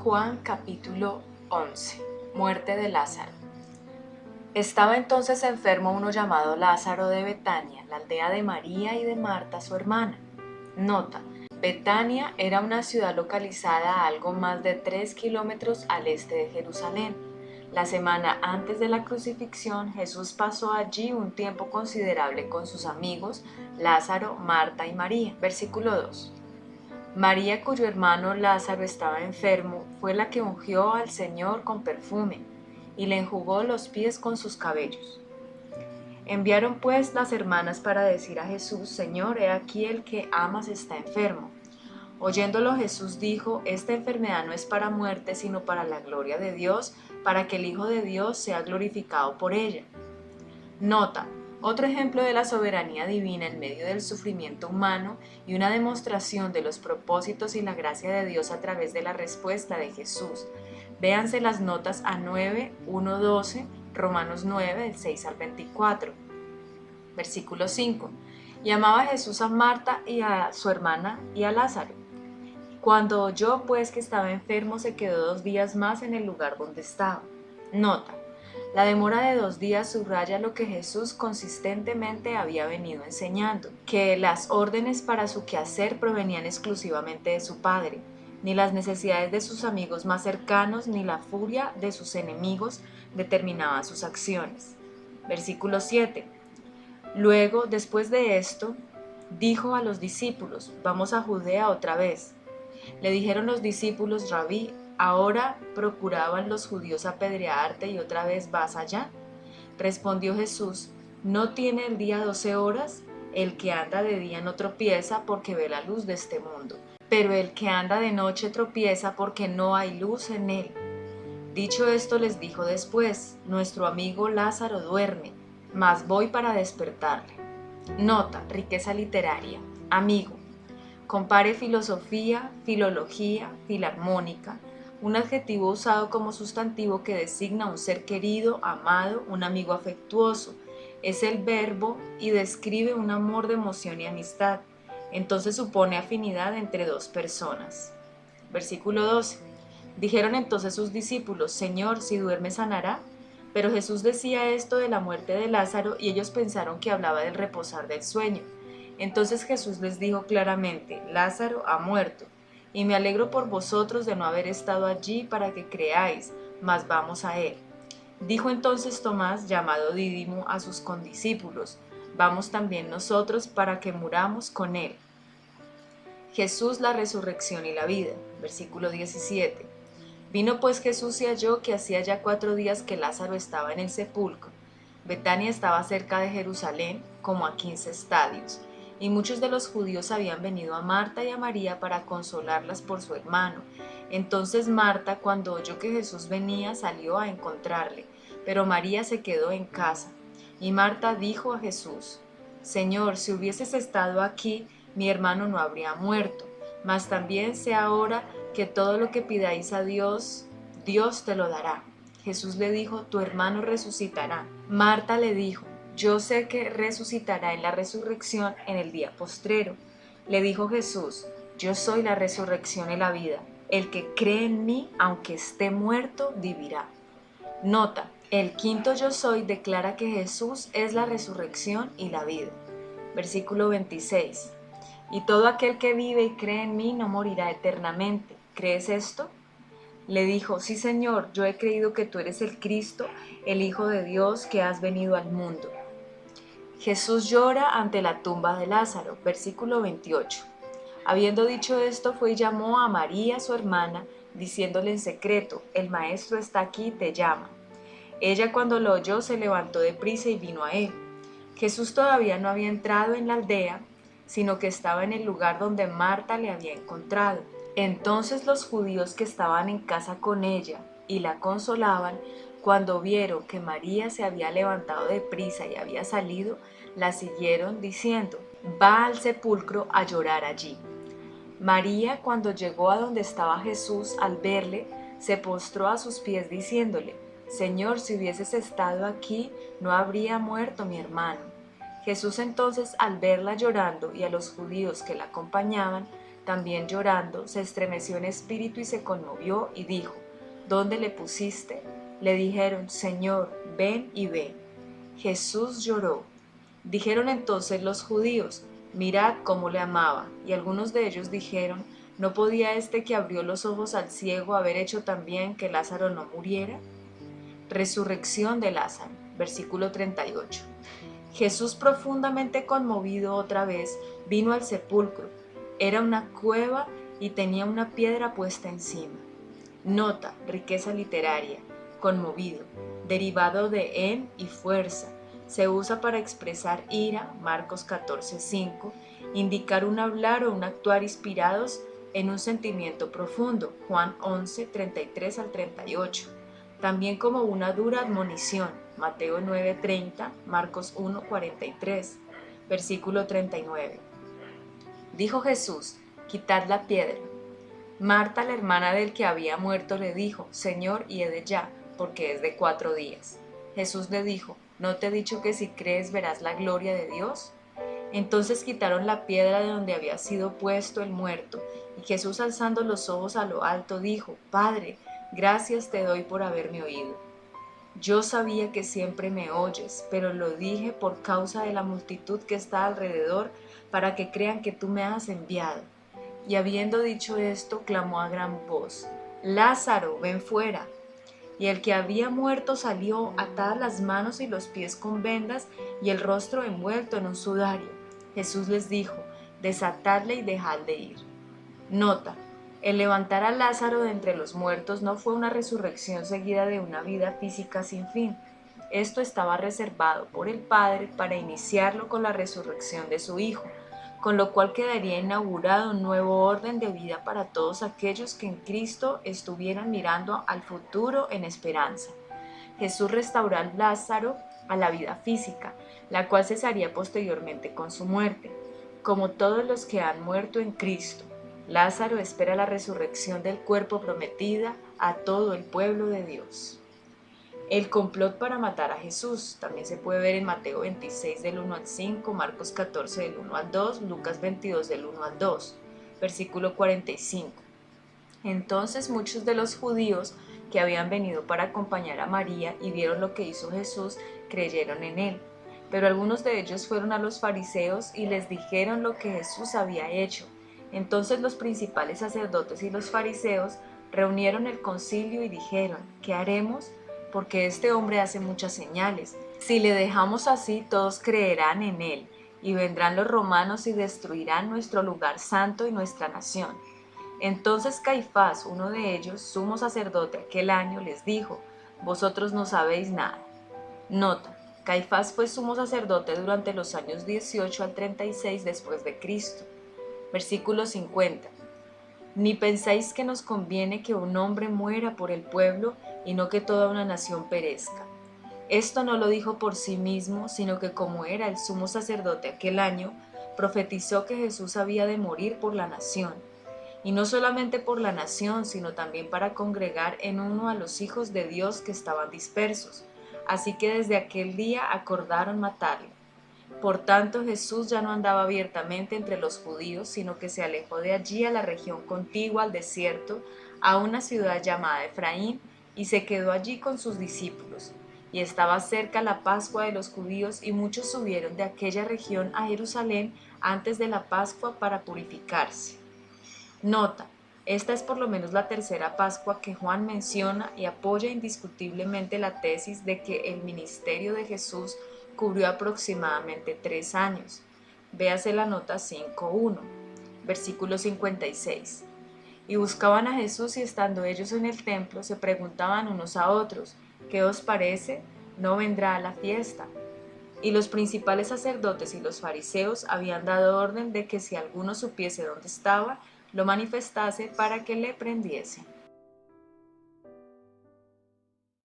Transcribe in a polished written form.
Juan capítulo 11. Muerte de Lázaro. Estaba entonces enfermo uno llamado Lázaro de Betania, la aldea de María y de Marta su hermana. Nota: Betania era una ciudad localizada a algo más de 3 kilómetros al este de Jerusalén. La semana antes de la crucifixión, Jesús pasó allí un tiempo considerable con sus amigos Lázaro, Marta y María. Versículo 2. María, cuyo hermano Lázaro estaba enfermo, fue la que ungió al Señor con perfume y le enjugó los pies con sus cabellos. Enviaron pues las hermanas para decir a Jesús: Señor, he aquí el que amas está enfermo. Oyéndolo Jesús dijo: Esta enfermedad no es para muerte, sino para la gloria de Dios, para que el Hijo de Dios sea glorificado por ella. Nota: otro ejemplo de la soberanía divina en medio del sufrimiento humano y una demostración de los propósitos y la gracia de Dios a través de la respuesta de Jesús. Véanse las notas A9, 1-12, Romanos 9, del 6 al 24. Versículo 5. Y amaba Jesús a Marta y a su hermana y a Lázaro. Cuando oyó pues que estaba enfermo, se quedó 2 días más en el lugar donde estaba. Nota: la demora de 2 días subraya lo que Jesús consistentemente había venido enseñando, que las órdenes para su quehacer provenían exclusivamente de su Padre. Ni las necesidades de sus amigos más cercanos, ni la furia de sus enemigos determinaban sus acciones. Versículo 7. Luego, después de esto, dijo a los discípulos: Vamos a Judea otra vez. Le dijeron los discípulos: Rabí, ¿ahora procuraban los judíos apedrearte y otra vez vas allá? Respondió Jesús: ¿No tiene el día 12 horas? El que anda de día no tropieza porque ve la luz de este mundo, pero el que anda de noche tropieza porque no hay luz en él. Dicho esto, les dijo después: Nuestro amigo Lázaro duerme, mas voy para despertarle. Nota: riqueza literaria. Amigo. Compare filosofía, filología, filarmónica, un adjetivo usado como sustantivo que designa un ser querido, amado, un amigo afectuoso. Es el verbo y describe un amor de emoción y amistad. Entonces supone afinidad entre 2 personas. Versículo 12. Dijeron entonces sus discípulos: Señor, si duerme sanará. Pero Jesús decía esto de la muerte de Lázaro y ellos pensaron que hablaba del reposar del sueño. Entonces Jesús les dijo claramente: Lázaro ha muerto, y me alegro por vosotros de no haber estado allí para que creáis, mas vamos a él. Dijo entonces Tomás, llamado Dídimo, a sus condiscípulos: Vamos también nosotros para que muramos con él. Jesús, la resurrección y la vida. Versículo 17. Vino pues Jesús y halló que hacía ya 4 días que Lázaro estaba en el sepulcro. Betania estaba cerca de Jerusalén, como a 15 estadios, y muchos de los judíos habían venido a Marta y a María para consolarlas por su hermano. Entonces Marta, cuando oyó que Jesús venía, salió a encontrarle, pero María se quedó en casa. Y Marta dijo a Jesús: Señor, si hubieses estado aquí, mi hermano no habría muerto. Mas también sé ahora que todo lo que pidáis a Dios, Dios te lo dará. Jesús le dijo: Tu hermano resucitará. Marta le dijo: Yo sé que resucitará en la resurrección en el día postrero. Le dijo Jesús: Yo soy la resurrección y la vida. El que cree en mí, aunque esté muerto, vivirá. Nota: el quinto yo soy declara que Jesús es la resurrección y la vida. Versículo 26. Y todo aquel que vive y cree en mí no morirá eternamente. ¿Crees esto? Le dijo: Sí, Señor, yo he creído que tú eres el Cristo, el Hijo de Dios, que has venido al mundo. Jesús llora ante la tumba de Lázaro. Versículo 28. Habiendo dicho esto, fue y llamó a María, su hermana, diciéndole en secreto: El maestro está aquí, te llama. Ella, cuando lo oyó, se levantó deprisa y vino a él. Jesús todavía no había entrado en la aldea, sino que estaba en el lugar donde Marta le había encontrado. Entonces los judíos que estaban en casa con ella y la consolaban, cuando vieron que María se había levantado deprisa y había salido, la siguieron diciendo: Va al sepulcro a llorar allí. María, cuando llegó a donde estaba Jesús, al verle, se postró a sus pies diciéndole: Señor, si hubieses estado aquí, no habría muerto mi hermano. Jesús entonces, al verla llorando y a los judíos que la acompañaban, También llorando, se estremeció en espíritu y se conmovió y dijo: ¿Dónde le pusiste? Le dijeron: Señor, ven y ve. Jesús lloró. Dijeron entonces los judíos: Mirad cómo le amaba. Y algunos de ellos dijeron: ¿No podía este que abrió los ojos al ciego haber hecho también que Lázaro no muriera? Resurrección de Lázaro, versículo 38. Jesús, profundamente conmovido otra vez, vino al sepulcro. Era una cueva y tenía una piedra puesta encima. Nota: riqueza literaria. Conmovido, derivado de en y fuerza. Se usa para expresar ira, Marcos 14:5, indicar un hablar o un actuar inspirados en un sentimiento profundo, Juan 11:33 al 38. También como una dura admonición, Mateo 9:30, Marcos 1:43, versículo 39. Dijo Jesús: quitad la piedra. Marta, la hermana del que había muerto, le dijo: Señor, hiede ya, porque es de 4 días. Jesús le dijo: ¿No te he dicho que si crees verás la gloria de Dios? Entonces quitaron la piedra de donde había sido puesto el muerto, y Jesús, alzando los ojos a lo alto, dijo: Padre, gracias te doy por haberme oído. Yo sabía que siempre me oyes, pero lo dije por causa de la multitud que está alrededor, para que crean que tú me has enviado. Y habiendo dicho esto, clamó a gran voz: Lázaro, ven fuera. Y el que había muerto salió, atadas las manos y los pies con vendas y el rostro envuelto en un sudario. Jesús les dijo: desatadle y dejadle ir. Nota: el levantar a Lázaro de entre los muertos no fue una resurrección seguida de una vida física sin fin. Esto estaba reservado por el Padre para iniciarlo con la resurrección de su Hijo, con lo cual quedaría inaugurado un nuevo orden de vida para todos aquellos que en Cristo estuvieran mirando al futuro en esperanza. Jesús restauró a Lázaro a la vida física, la cual cesaría posteriormente con su muerte. Como todos los que han muerto en Cristo, Lázaro espera la resurrección del cuerpo prometida a todo el pueblo de Dios. El complot para matar a Jesús también se puede ver en Mateo 26 del 1 al 5, Marcos 14 del 1 al 2, Lucas 22 del 1 al 2, versículo 45. Entonces muchos de los judíos que habían venido para acompañar a María y vieron lo que hizo Jesús, creyeron en él. Pero algunos de ellos fueron a los fariseos y les dijeron lo que Jesús había hecho. Entonces los principales sacerdotes y los fariseos reunieron el concilio y dijeron: ¿qué haremos? Porque este hombre hace muchas señales. Si le dejamos así, todos creerán en él, y vendrán los romanos y destruirán nuestro lugar santo y nuestra nación. Entonces Caifás, uno de ellos, sumo sacerdote aquel año, les dijo: vosotros no sabéis nada. Nota: Caifás fue sumo sacerdote durante los años 18 al 36 después de Cristo. Versículo 50. Ni pensáis que nos conviene que un hombre muera por el pueblo y no que toda una nación perezca. Esto no lo dijo por sí mismo, sino que como era el sumo sacerdote aquel año, profetizó que Jesús había de morir por la nación. Y no solamente por la nación, sino también para congregar en uno a los hijos de Dios que estaban dispersos. Así que desde aquel día acordaron matarlo. Por tanto, Jesús ya no andaba abiertamente entre los judíos, sino que se alejó de allí a la región contigua al desierto, a una ciudad llamada Efraín, y se quedó allí con sus discípulos. Y estaba cerca la Pascua de los judíos, y muchos subieron de aquella región a Jerusalén antes de la Pascua para purificarse. Nota: esta es por lo menos la tercera Pascua que Juan menciona y apoya indiscutiblemente la tesis de que el ministerio de Jesús cubrió aproximadamente 3 años. Véase la nota 5.1, versículo 56. Y buscaban a Jesús, y estando ellos en el templo, se preguntaban unos a otros: ¿qué os parece? ¿No vendrá a la fiesta? Y los principales sacerdotes y los fariseos habían dado orden de que si alguno supiese dónde estaba, lo manifestase para que le prendiese.